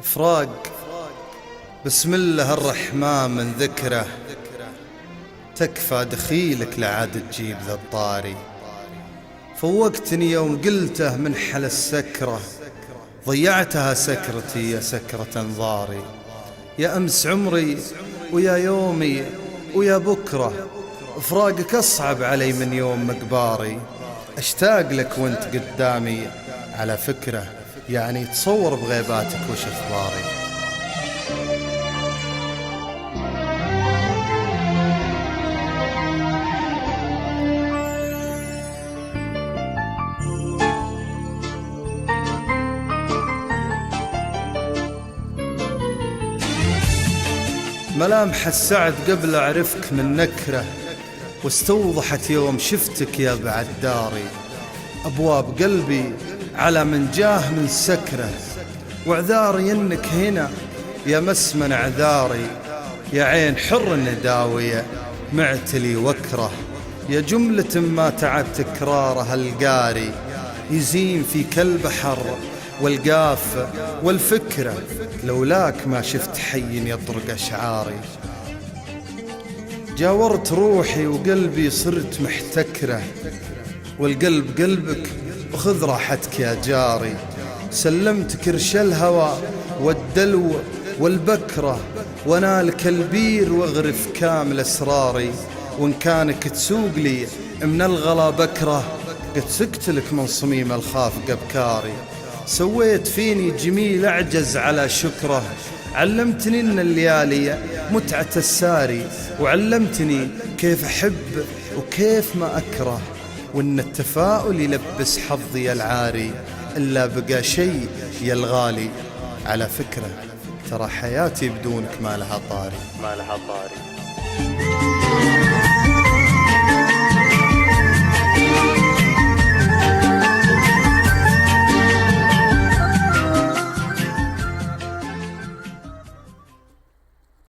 فراق بسم الله الرحمن من ذكره، تكفى دخيلك لعاد تجيب ذا الطاري. فوقتني يوم قلته من حل السكرة، ضيعتها سكرتي يا سكرة انظاري. يا أمس عمري ويا يومي ويا بكرة، فراقك أصعب علي من يوم مقباري. أشتاق لك وانت قدامي على فكرة، يعني تصور بغيباتك وش اخباري. ملامح السعد قبل أعرفك من نكرة، واستوضحت يوم شفتك يا بعد داري. أبواب قلبي على من جاه من سكرة، وعذاري إنك هنا يا مسمن عذاري. يا عين حر نداوية معتلي وكره، يا جملة ما تعد تكرارها القاري. يزين في كالبحر والقاف والفكرة، لولاك ما شفت حي يطرق أشعاري. جاورت روحي وقلبي صرت محتكرة، والقلب قلبك وخذ راحتك يا جاري. سلمت كرش الهوى والدلو والبكرة، ونالك البير واغرف كامل أسراري. وإن كانك تسوق لي من الغلا بكرة، قد سكت لك من صميم الخاف قبكاري. سويت فيني جميل أعجز على شكره، علمتني إن الليالي متعة الساري. وعلمتني كيف أحب وكيف ما أكره، وإن التفاؤل يلبس حظي العاري. إلا بقى شيء يا الغالي على فكرة، ترى حياتي بدونك ما لها طاري.